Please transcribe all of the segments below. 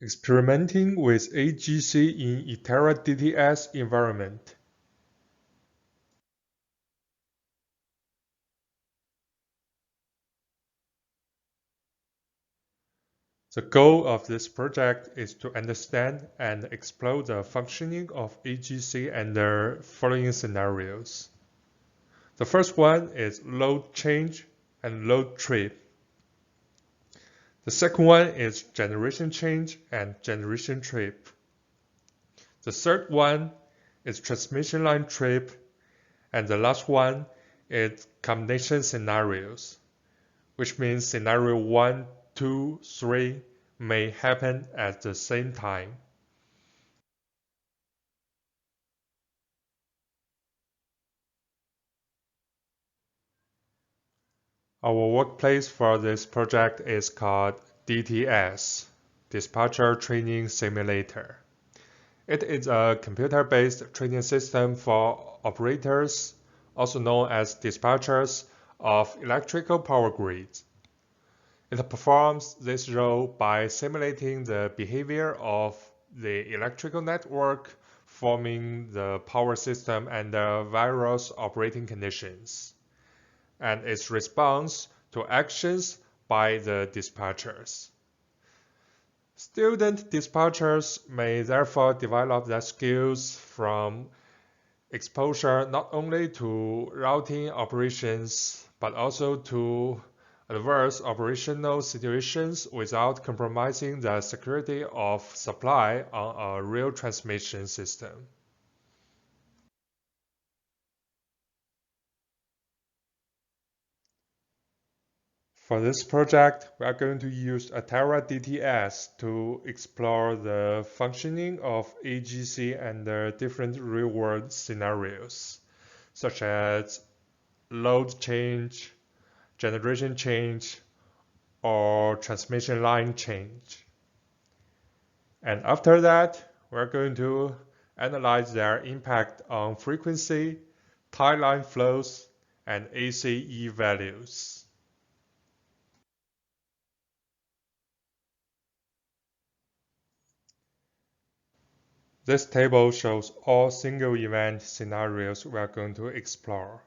Experimenting with AGC in Itera DTS environment. The goal of this project is to understand and explore the functioning of AGC under following scenarios. The first one is load change and load trip. The second one is generation change and generation trip. The third one is transmission line trip, and the last one is combination scenarios, which means scenario 1, 2, 3 may happen at the same time. Our workplace for this project is called DTS, Dispatcher Training Simulator. It is a computer-based training system for operators, also known as dispatchers, of electrical power grids. It performs this role by simulating the behavior of the electrical network, forming the power system under various operating conditions, and its response to actions by the dispatchers. Student dispatchers may therefore develop their skills from exposure not only to routing operations but also to adverse operational situations without compromising the security of supply on a real transmission system. For this project, we are going to use Atera DTS to explore the functioning of AGC under different real-world scenarios, such as load change, generation change, or transmission line change. And after that, we're going to analyze their impact on frequency, tie line flows, and ACE values. This table shows all single event scenarios we are going to explore.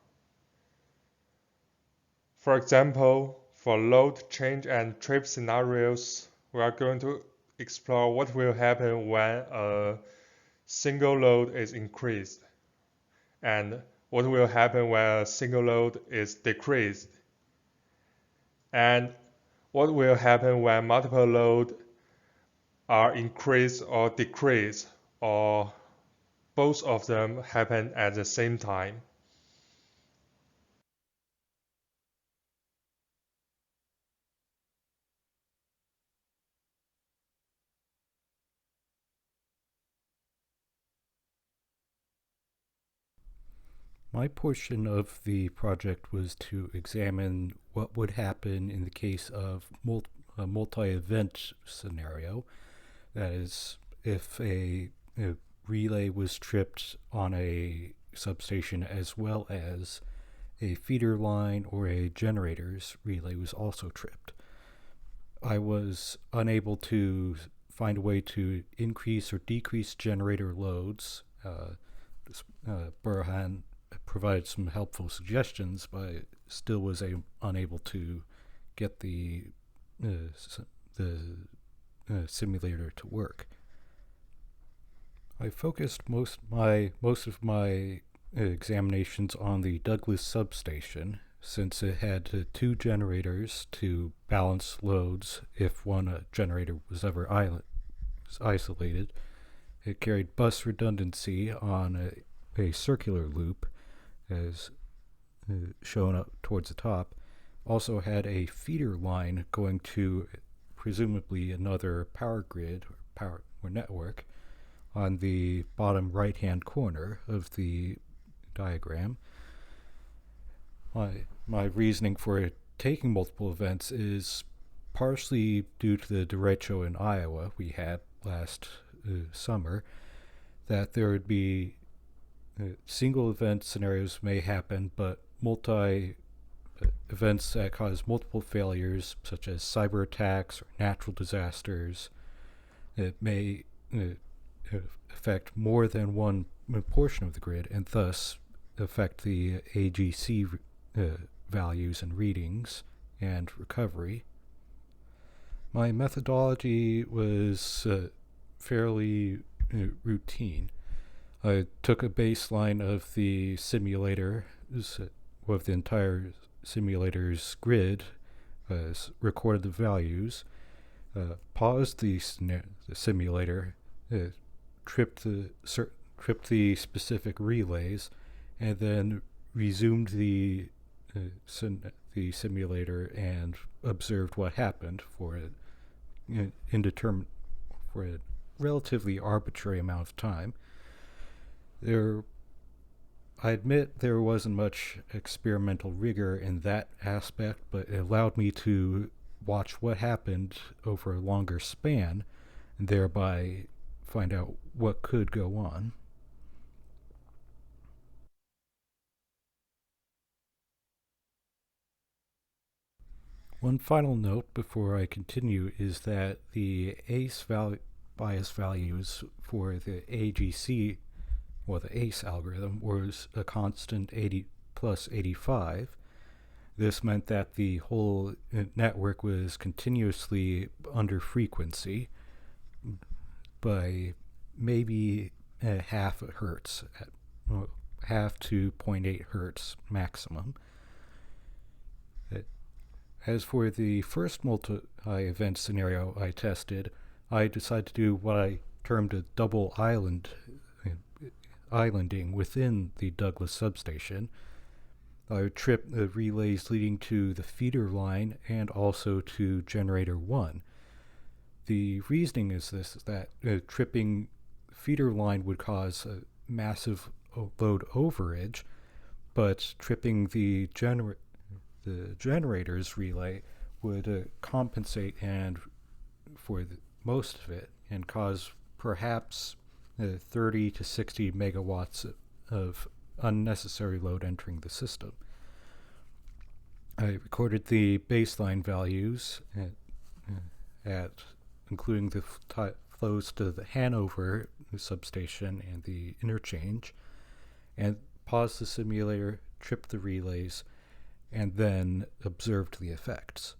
For example, for load change and trip scenarios, we are going to explore what will happen when a single load is increased and what will happen when a single load is decreased, and what will happen when multiple loads are increased or decreased, or both of them happen at the same time. My portion of the project was to examine what would happen in the case of a multi-event scenario. That is, if a relay was tripped on a substation as well as a feeder line or a generator's relay was also tripped. I was unable to find a way to increase or decrease generator loads. Burhan provided some helpful suggestions, but I still was unable to get the simulator to work. I focused most of my examinations on the Douglas substation, since it had two generators to balance loads if one generator was ever isolated. It carried bus redundancy on a circular loop, as shown up towards the top. Also had a feeder line going to presumably another power grid or network on the bottom right hand corner of the diagram. My reasoning for taking multiple events is partially due to the derecho in Iowa we had last summer, that there would be single event scenarios may happen, but multi events that cause multiple failures, such as cyber attacks or natural disasters, it may affect more than one portion of the grid and thus affect the AGC values and readings and recovery. My methodology was fairly routine. I took a baseline of the simulator, of the entire simulator's grid, recorded the values, paused the simulator, tripped the specific relays, and then resumed the simulator and observed what happened for for a relatively arbitrary amount of time. I admit there wasn't much experimental rigor in that aspect, but it allowed me to watch what happened over a longer span and thereby find out what could go on. One final note before I continue is that the bias values for the AGC, or the ACE algorithm, was a constant 80 plus 85. This meant that the whole network was continuously under frequency by maybe half a hertz, half to 0.8 hertz maximum. As for the first multi-event scenario I tested, I decided to do what I termed a double islanding within the Douglas substation. I would trip the relays leading to the feeder line and also to generator 1. The reasoning is that tripping feeder line would cause a massive load overage, but tripping the generator's relay would compensate for most of it and cause perhaps 30 to 60 megawatts of unnecessary load entering the system. I recorded the baseline values at including the flows to the Hanover substation and the interchange, and paused the simulator, tripped the relays, and then observed the effects.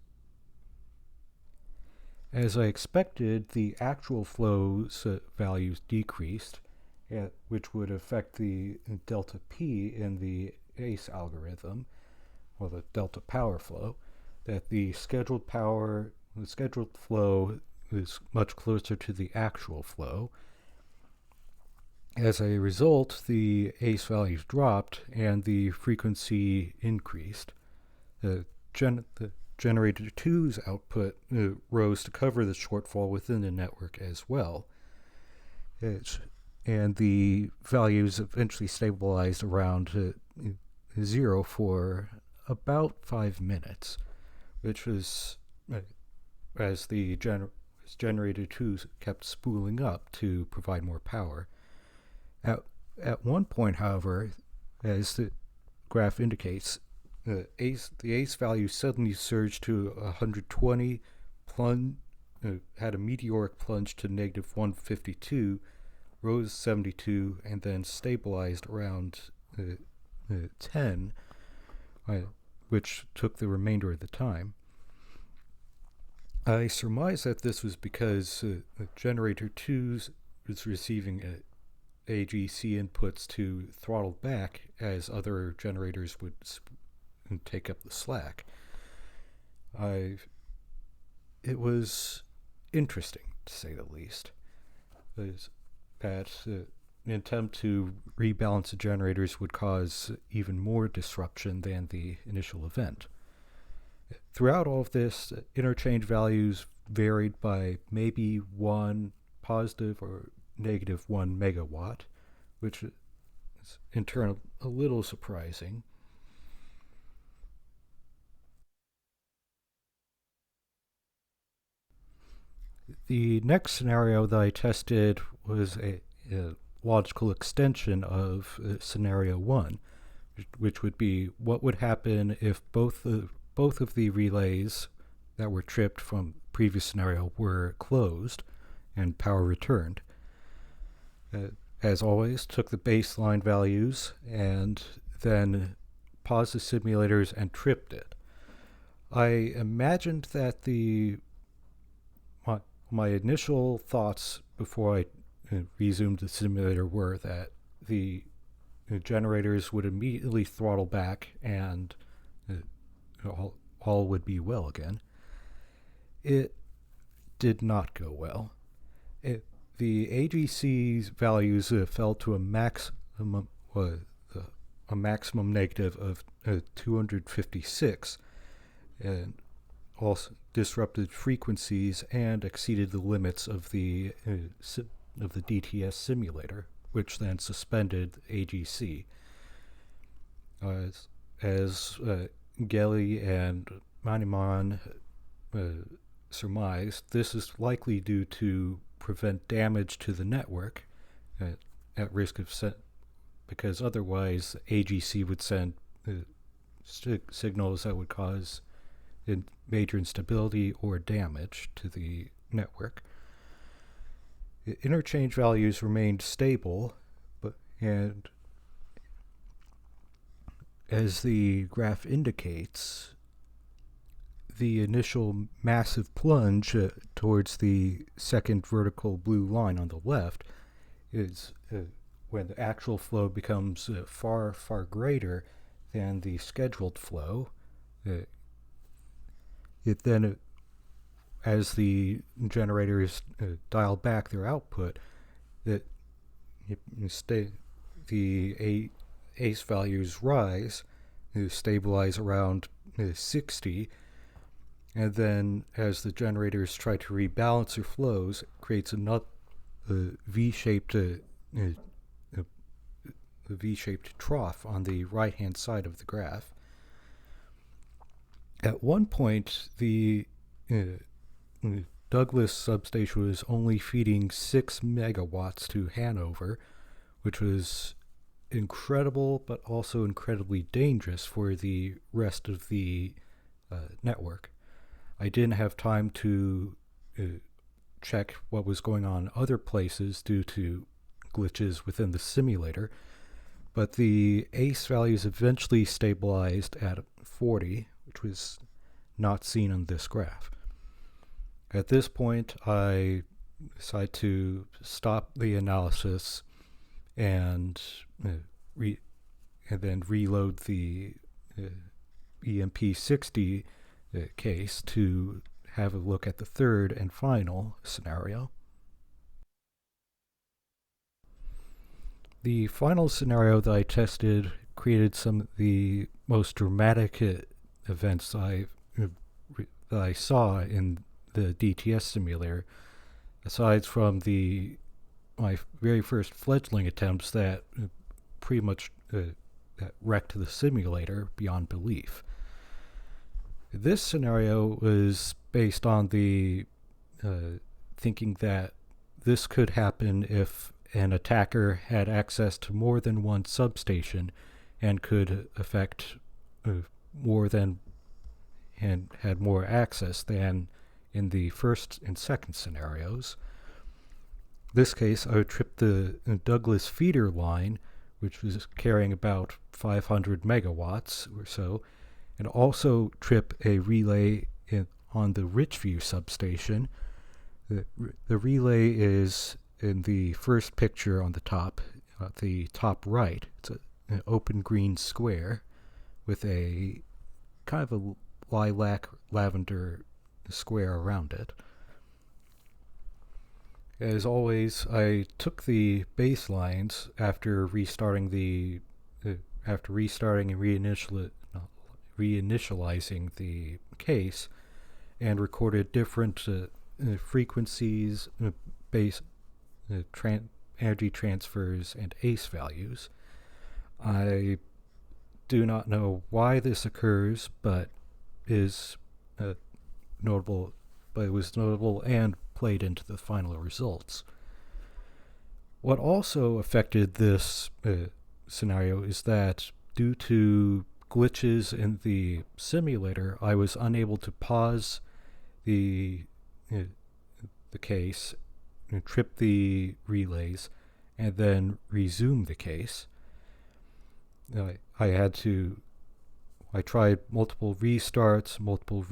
As I expected, the actual flows values decreased, which would affect the delta P in the ACE algorithm, or the delta power flow, that the scheduled flow is much closer to the actual flow. As a result, the ACE values dropped and the frequency increased. The generator 2's output rose to cover the shortfall within the network as well. And the values eventually stabilized around 0 for about 5 minutes, which was as the generator 2 kept spooling up to provide more power. At one point, however, as the graph indicates, the ACE value suddenly surged to 120, had a meteoric plunge to negative 152, rose 72, and then stabilized around 10, which took the remainder of the time. I surmise that this was because generator 2 was receiving AGC inputs to throttle back as other generators would take up the slack. It was interesting, to say the least. That an attempt to rebalance the generators would cause even more disruption than the initial event. Throughout all of this, interchange values varied by maybe 1 positive or negative 1 megawatt, which is in turn a little surprising. The next scenario that I tested was a logical extension of scenario 1, which would be what would happen if both of the relays that were tripped from previous scenario were closed, and power returned. As always, took the baseline values and then paused the simulators and tripped it. I imagined that my initial thoughts before I resumed the simulator were that the generators would immediately throttle back and all would be well again. It did not go well. The AGC's values fell to a maximum negative of 256, and also disrupted frequencies and exceeded the limits of the DTS simulator, which then suspended AGC. As Gelly and Maniman surmised, this is likely due to prevent damage to the network at risk of because otherwise AGC would send signals that would cause major instability or damage to the network. Interchange values remained stable, and as the graph indicates, the initial massive plunge towards the second vertical blue line on the left is when the actual flow becomes far, far greater than the scheduled flow. It then, as the generators dial back their output, the ACE values rise, stabilize around 60, and then as the generators try to rebalance their flows, it creates another V-shaped trough on the right-hand side of the graph. At one point, the Douglas substation was only feeding 6 megawatts to Hanover, which was incredible but also incredibly dangerous for the rest of the network. I didn't have time to check what was going on other places due to glitches within the simulator, but the ACE values eventually stabilized at 40, which was not seen on this graph. At this point, I decided to stop the analysis and then reload the EMP60 case to have a look at the third and final scenario. The final scenario that I tested created some of the most dramatic events that I saw in the DTS simulator, aside from my very first fledgling attempts that pretty much that wrecked the simulator beyond belief. This scenario was based on the thinking that this could happen if an attacker had access to more than one substation and could affect more than and had more access than in the first and second scenarios. In this case, I would trip the Douglas feeder line, which was carrying about 500 megawatts or so, and also trip a relay on the Richview substation. The relay is in the first picture on the top right. It's an open green square with a kind of a lilac lavender square around it. As always, I took the baselines after restarting and reinitializing the case, and recorded different frequencies, energy transfers, and ACE values. I do not know why this occurs, but is notable. But it was notable and played into the final results. What also affected this scenario is that due to glitches in the simulator, I was unable to pause the case trip the relays and then resume the case. I tried multiple restarts, multiple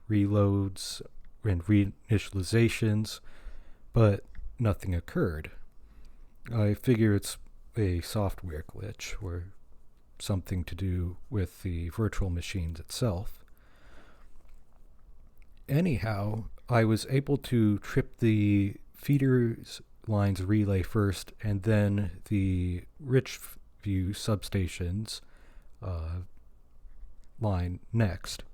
reloads, and reinitializations, but nothing occurred. I figure it's a software glitch or something to do with the virtual machines itself. Anyhow, I was able to trip the feeder lines relay first and then the Richview substations line next.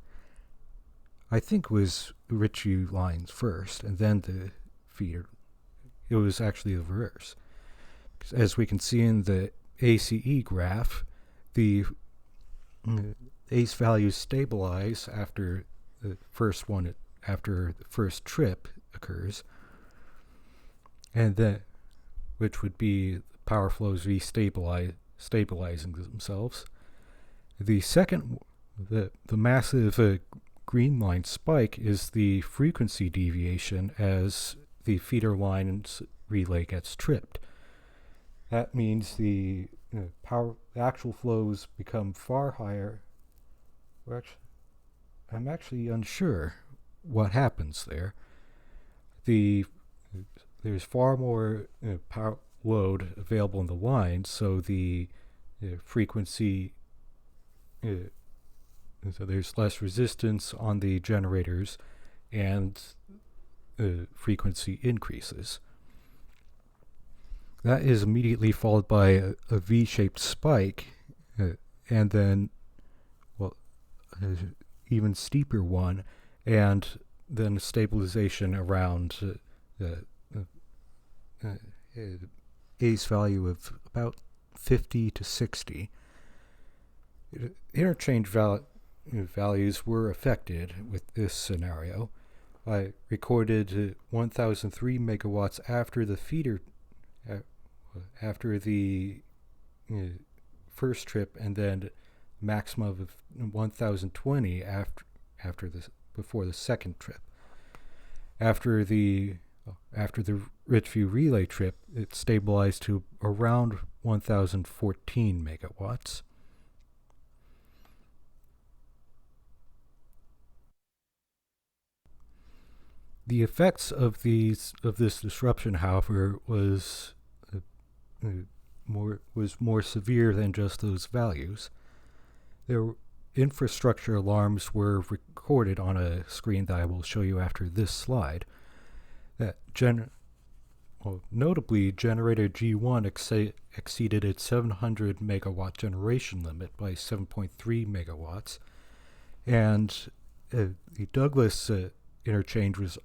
I think it was Richview lines first and then the feeder. It was actually the reverse. As we can see in the ACE graph, the ACE values stabilize after the first trip occurs, and then, which would be power flows stabilizing themselves. The massive green line spike is the frequency deviation as the feeder line's relay gets tripped. That means the actual flows become far higher. I'm actually unsure what happens there. There's far more power load available in the line, so the frequency, so there's less resistance on the generators, and frequency increases. That is immediately followed by a V-shaped spike, and then, even steeper one, and then stabilization around ACE value of about 50 to 60. Interchange values were affected with this scenario. I recorded 1,003 megawatts after the feeder, after the first trip, and then maximum of 1,020 before the second trip. After the Richview relay trip, it stabilized to around 1,014 megawatts. The effects of this disruption, however, was more severe than just those values. Infrastructure alarms were recorded on a screen that I will show you after this slide. Notably, generator G1 exceeded its 700 megawatt generation limit by 7.3 megawatts, and the Douglas interchange was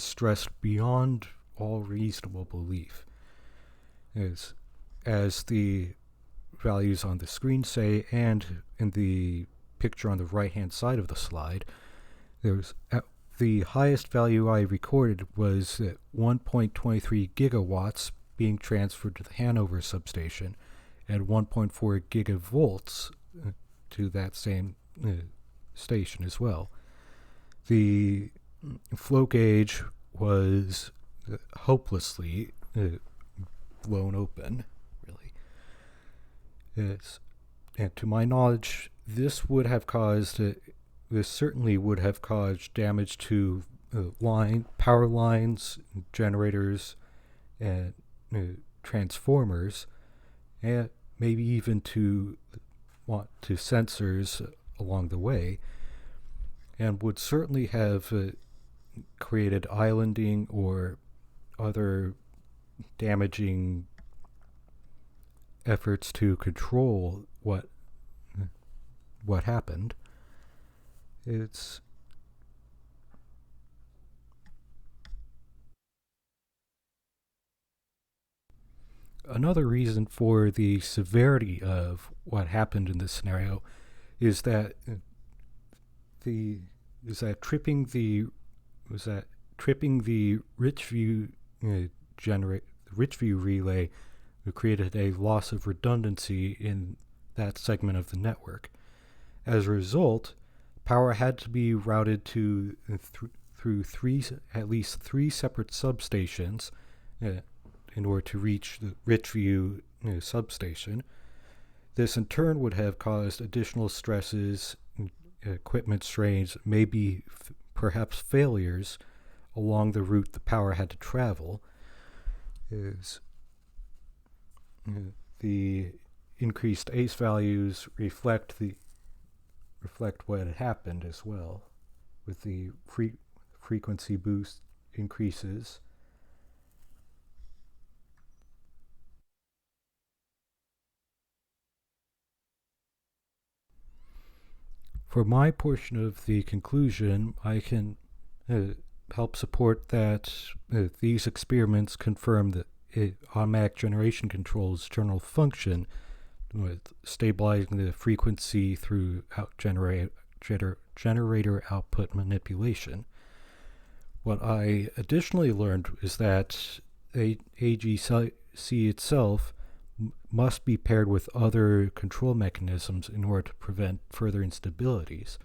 stressed beyond all reasonable belief. As the values on the screen say, and in the picture on the right-hand side of the slide, the highest value I recorded was 1.23 gigawatts being transferred to the Hanover substation, and 1.4 gigavolts to that same station as well. The flow gauge was hopelessly blown open, really. And to my knowledge, this certainly would have caused damage to power lines, generators, and transformers, and maybe even to sensors along the way, and would certainly have created islanding or other damaging efforts to control what happened. It's another reason for the severity of what happened in this scenario is that tripping the Richview Richview relay created a loss of redundancy in that segment of the network. As a result, power had to be routed to through at least three separate substations in order to reach the Richview substation. This in turn would have caused additional stresses, equipment strains, maybe perhaps failures along the route the power had to travel. The increased ACE values reflect what had happened as well, with the frequency boost increases. For my portion of the conclusion, I can help support that these experiments confirm that automatic generation control's general function, with stabilizing the frequency through generator output manipulation. What I additionally learned is that AGC itself must be paired with other control mechanisms in order to prevent further instabilities.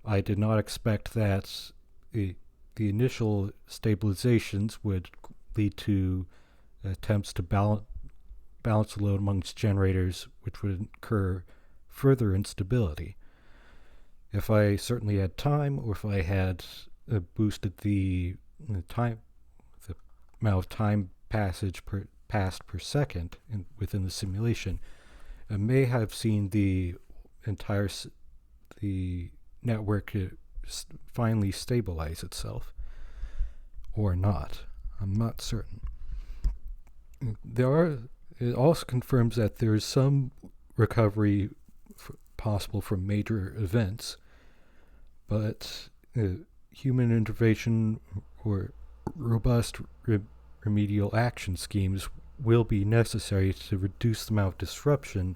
I did not expect that the initial stabilizations would lead to attempts to balance the load amongst generators, which would incur further instability. If I certainly had time, or if I had boosted the amount of time passed per second within the simulation, I may have seen the network finally stabilize itself, or not. I'm not certain. It also confirms that there is some recovery possible from major events, but human intervention or robust remedial action schemes will be necessary to reduce the amount of disruption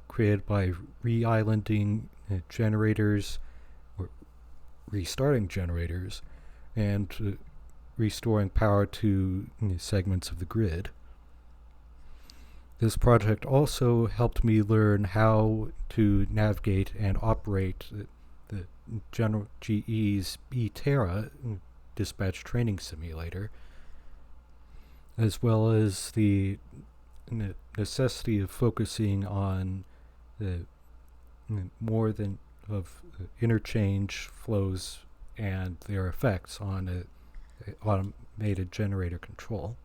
created by re-islanding generators or restarting generators and restoring power to segments of the grid. This project also helped me learn how to navigate and operate the GE's eTerra dispatch training simulator, as well as the necessity of focusing on more than of interchange flows and their effects on automated generator control.